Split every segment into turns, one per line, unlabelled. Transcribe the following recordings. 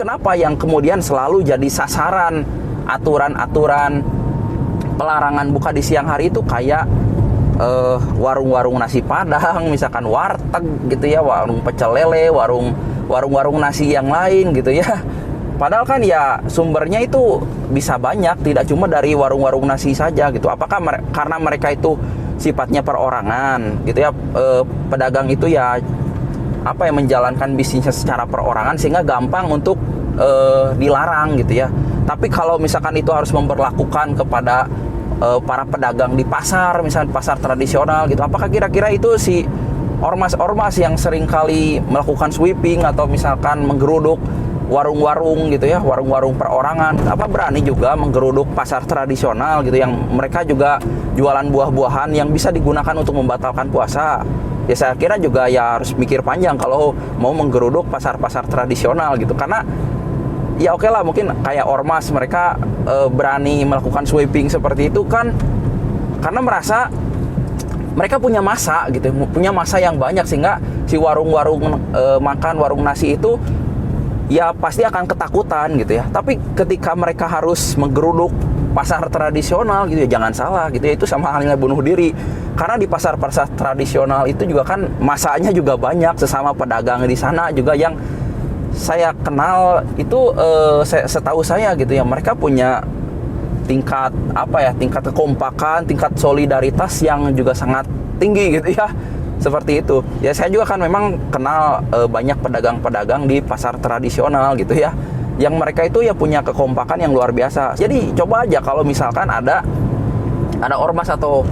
kenapa yang kemudian selalu jadi sasaran aturan-aturan pelarangan buka di siang hari itu kayak warung-warung nasi padang, misalkan warteg gitu ya, warung pecel lele, warung-warung nasi yang lain gitu ya. Padahal kan ya sumbernya itu bisa banyak, tidak cuma dari warung-warung nasi saja gitu. Apakah karena mereka itu sifatnya perorangan gitu ya, pedagang itu ya apa ya, menjalankan bisnisnya secara perorangan sehingga gampang untuk dilarang gitu ya. Tapi kalau misalkan itu harus memberlakukan kepada para pedagang di pasar, misalnya pasar tradisional gitu, apakah kira-kira itu si ormas-ormas yang seringkali melakukan sweeping atau misalkan menggeruduk warung-warung gitu ya, warung-warung perorangan, apa berani juga menggeruduk pasar tradisional gitu yang mereka juga jualan buah-buahan yang bisa digunakan untuk membatalkan puasa? Ya saya kira juga ya harus mikir panjang kalau mau menggeruduk pasar-pasar tradisional gitu, karena ya oke lah, mungkin kayak ormas mereka berani melakukan sweeping seperti itu kan karena merasa mereka punya masa gitu, punya masa yang banyak, sehingga si warung-warung makan, warung nasi itu ya pasti akan ketakutan gitu ya. Tapi ketika mereka harus menggeruduk pasar tradisional gitu ya, jangan salah gitu ya, itu sama halnya bunuh diri. Karena di pasar-pasar tradisional itu juga kan masanya juga banyak, sesama pedagang di sana juga yang saya kenal itu setahu saya gitu ya, mereka punya tingkat apa ya, tingkat kekompakan, tingkat solidaritas yang juga sangat tinggi gitu ya. Seperti itu. Ya saya juga kan memang kenal banyak pedagang-pedagang di pasar tradisional gitu ya, yang mereka itu ya punya kekompakan yang luar biasa. Jadi coba aja kalau misalkan ada ormas atau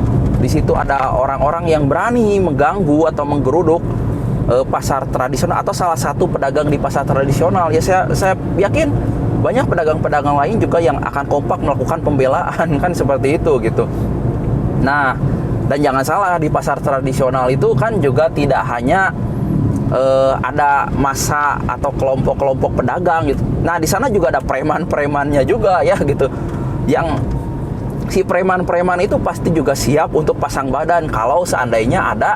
di situ ada orang-orang yang berani mengganggu atau menggeruduk pasar tradisional atau salah satu pedagang di pasar tradisional, ya saya yakin banyak pedagang-pedagang lain juga yang akan kompak melakukan pembelaan kan seperti itu gitu. Nah, dan jangan salah, di pasar tradisional itu kan juga tidak hanya ada massa atau kelompok-kelompok pedagang gitu. Nah, di sana juga ada preman-premannya juga ya gitu. Yang si preman-preman itu pasti juga siap untuk pasang badan kalau seandainya ada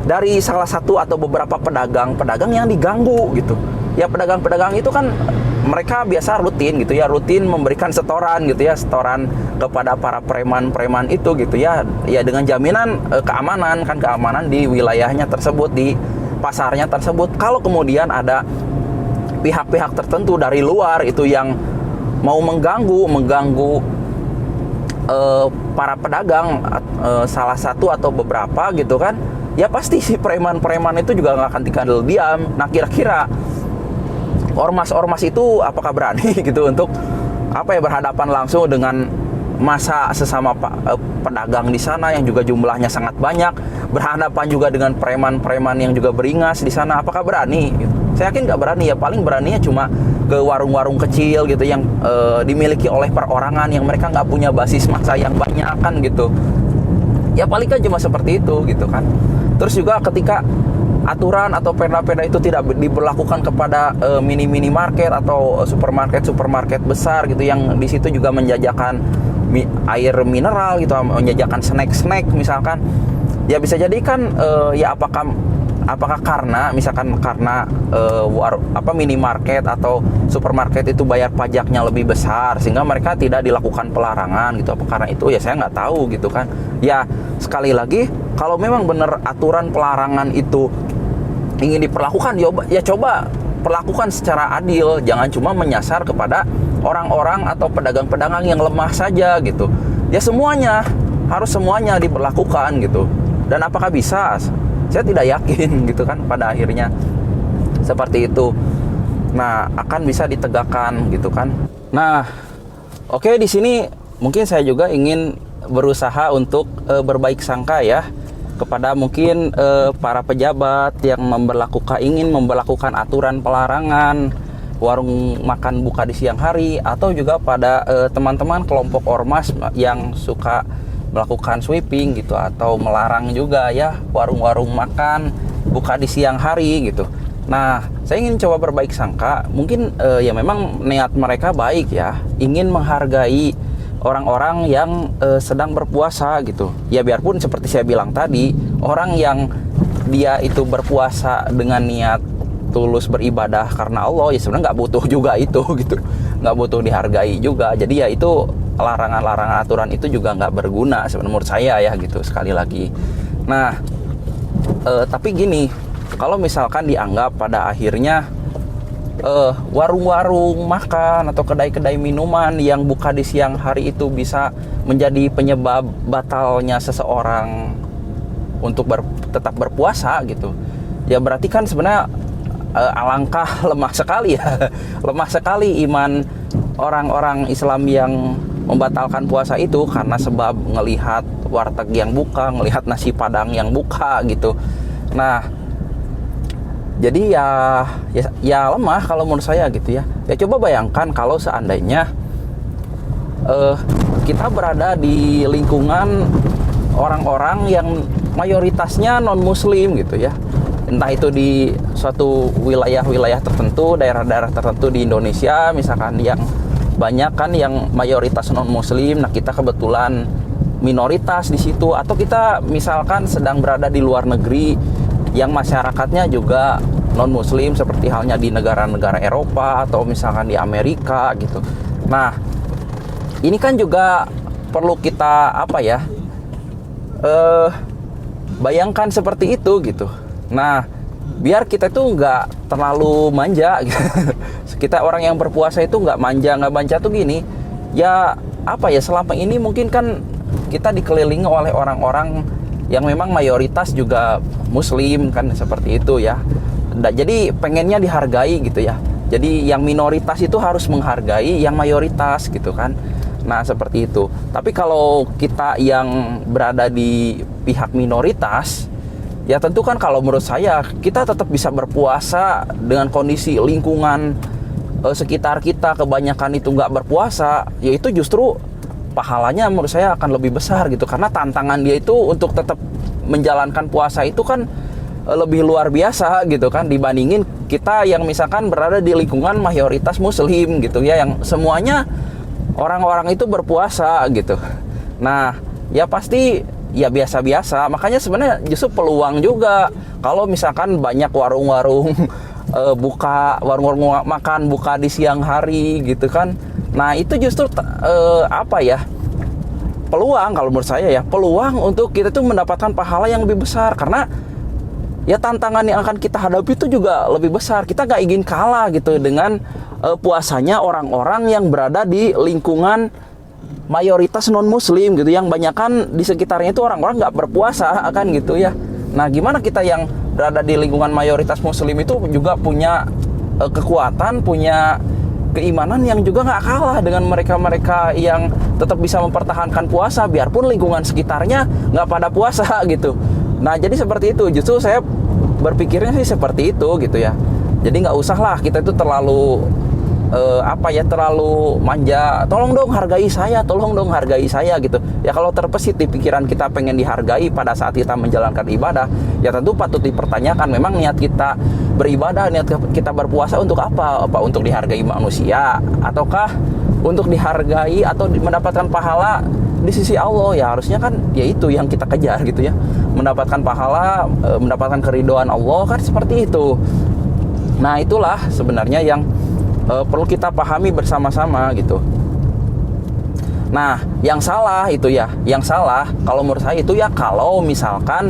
dari salah satu atau beberapa pedagang-pedagang yang diganggu gitu. Ya pedagang-pedagang itu kan mereka biasa rutin gitu ya, rutin memberikan setoran gitu ya, setoran kepada para preman-preman itu gitu ya, ya dengan jaminan keamanan di wilayahnya tersebut, di pasarnya tersebut. Kalau kemudian ada pihak-pihak tertentu dari luar itu yang mau mengganggu para pedagang, salah satu atau beberapa gitu kan, ya pasti si preman-preman itu juga nggak akan tinggal diam. Nah, kira-kira ormas-ormas itu apakah berani gitu untuk berhadapan langsung dengan massa sesama pedagang di sana yang juga jumlahnya sangat banyak, berhadapan juga dengan preman-preman yang juga beringas di sana? Apakah berani gitu? Saya yakin nggak berani. Ya paling beraninya cuma ke warung-warung kecil gitu yang dimiliki oleh perorangan, yang mereka nggak punya basis massa yang banyak kan gitu. Ya paling kan cuma seperti itu gitu kan. Terus juga ketika aturan atau perda-perda itu tidak diberlakukan kepada mini market atau supermarket besar gitu, yang di situ juga menjajakan air mineral gitu, menjajakan snack misalkan, ya bisa jadi kan ya apakah karena misalkan minimarket atau supermarket itu bayar pajaknya lebih besar sehingga mereka tidak dilakukan pelarangan gitu? Apa karena itu? Ya saya nggak tahu gitu kan. Ya sekali lagi, kalau memang benar aturan pelarangan itu ingin diperlakukan, ya coba perlakukan secara adil, jangan cuma menyasar kepada orang-orang atau pedagang-pedagang yang lemah saja gitu. Ya harus semuanya diberlakukan gitu. Dan apakah bisa? Saya tidak yakin gitu kan pada akhirnya seperti itu. Nah, akan bisa ditegakkan gitu kan. Nah, oke, di sini mungkin saya juga ingin berusaha untuk berbaik sangka ya kepada mungkin para pejabat yang ingin memberlakukan aturan pelarangan warung makan buka di siang hari, atau juga pada teman-teman kelompok ormas yang suka melakukan sweeping gitu atau melarang juga ya warung-warung makan buka di siang hari gitu. Nah, saya ingin coba berbaik sangka, mungkin ya memang niat mereka baik ya, ingin menghargai orang-orang yang sedang berpuasa gitu. Ya biarpun seperti saya bilang tadi, orang yang dia itu berpuasa dengan niat tulus beribadah karena Allah, ya sebenarnya nggak butuh juga itu gitu, nggak butuh dihargai juga. Jadi ya itu larangan-larangan aturan itu juga nggak berguna sebenarnya menurut saya ya gitu, sekali lagi. Nah tapi gini, kalau misalkan dianggap pada akhirnya warung-warung makan atau kedai-kedai minuman yang buka di siang hari itu bisa menjadi penyebab batalnya seseorang untuk tetap berpuasa gitu, ya berarti kan sebenarnya alangkah lemah sekali ya lemah sekali iman orang-orang Islam yang membatalkan puasa itu karena sebab ngelihat warteg yang buka, ngelihat nasi padang yang buka gitu. Nah jadi ya lemah kalau menurut saya gitu ya. Ya coba bayangkan kalau seandainya kita berada di lingkungan orang-orang yang mayoritasnya non muslim gitu ya. Entah itu di suatu wilayah-wilayah tertentu, daerah-daerah tertentu di Indonesia misalkan yang banyak kan yang mayoritas non muslim. Nah, kita kebetulan minoritas di situ, atau kita misalkan sedang berada di luar negeri yang masyarakatnya juga non muslim seperti halnya di negara-negara Eropa atau misalkan di Amerika gitu. Nah, ini kan juga perlu kita bayangkan seperti itu gitu. Nah, biar kita tuh nggak terlalu manja gitu. Kita orang yang berpuasa itu nggak manja tuh gini. Ya selama ini mungkin kan kita dikelilingi oleh orang-orang yang memang mayoritas juga muslim kan, seperti itu ya. Jadi pengennya dihargai gitu ya. Jadi yang minoritas itu harus menghargai yang mayoritas gitu kan. Nah seperti itu. Tapi kalau kita yang berada di pihak minoritas, ya tentu kan kalau menurut saya kita tetap bisa berpuasa dengan kondisi lingkungan sekitar kita kebanyakan itu nggak berpuasa, yaitu justru pahalanya menurut saya akan lebih besar gitu, karena tantangan dia itu untuk tetap menjalankan puasa itu kan lebih luar biasa gitu kan, dibandingin kita yang misalkan berada di lingkungan mayoritas muslim gitu ya, yang semuanya orang-orang itu berpuasa gitu. Nah ya pasti ya biasa-biasa. Makanya sebenarnya justru peluang juga kalau misalkan banyak warung-warung warung-warung makan buka di siang hari gitu kan. Nah itu justru peluang kalau menurut saya ya, peluang untuk kita tuh mendapatkan pahala yang lebih besar, karena ya tantangan yang akan kita hadapi itu juga lebih besar. Kita gak ingin kalah gitu dengan puasanya orang-orang yang berada di lingkungan mayoritas non muslim gitu, yang banyakan di sekitarnya itu orang-orang nggak berpuasa kan gitu ya. Nah gimana kita yang berada di lingkungan mayoritas muslim itu juga punya kekuatan, punya keimanan yang juga nggak kalah dengan mereka-mereka yang tetap bisa mempertahankan puasa biarpun lingkungan sekitarnya nggak pada puasa gitu. Nah jadi seperti itu, justru saya berpikirnya sih seperti itu gitu ya. Jadi nggak usah lah kita itu terlalu terlalu manja, tolong dong hargai saya gitu. Ya kalau terbesit di pikiran kita pengen dihargai pada saat kita menjalankan ibadah, ya tentu patut dipertanyakan, memang niat kita beribadah, niat kita berpuasa untuk apa? Apa untuk dihargai manusia, ataukah untuk dihargai atau mendapatkan pahala di sisi Allah? Ya harusnya kan ya itu yang kita kejar gitu ya, mendapatkan pahala, mendapatkan keridhaan Allah kan, seperti itu. Nah itulah sebenarnya yang perlu kita pahami bersama-sama gitu. Nah yang salah itu ya, yang salah kalau menurut saya itu ya kalau misalkan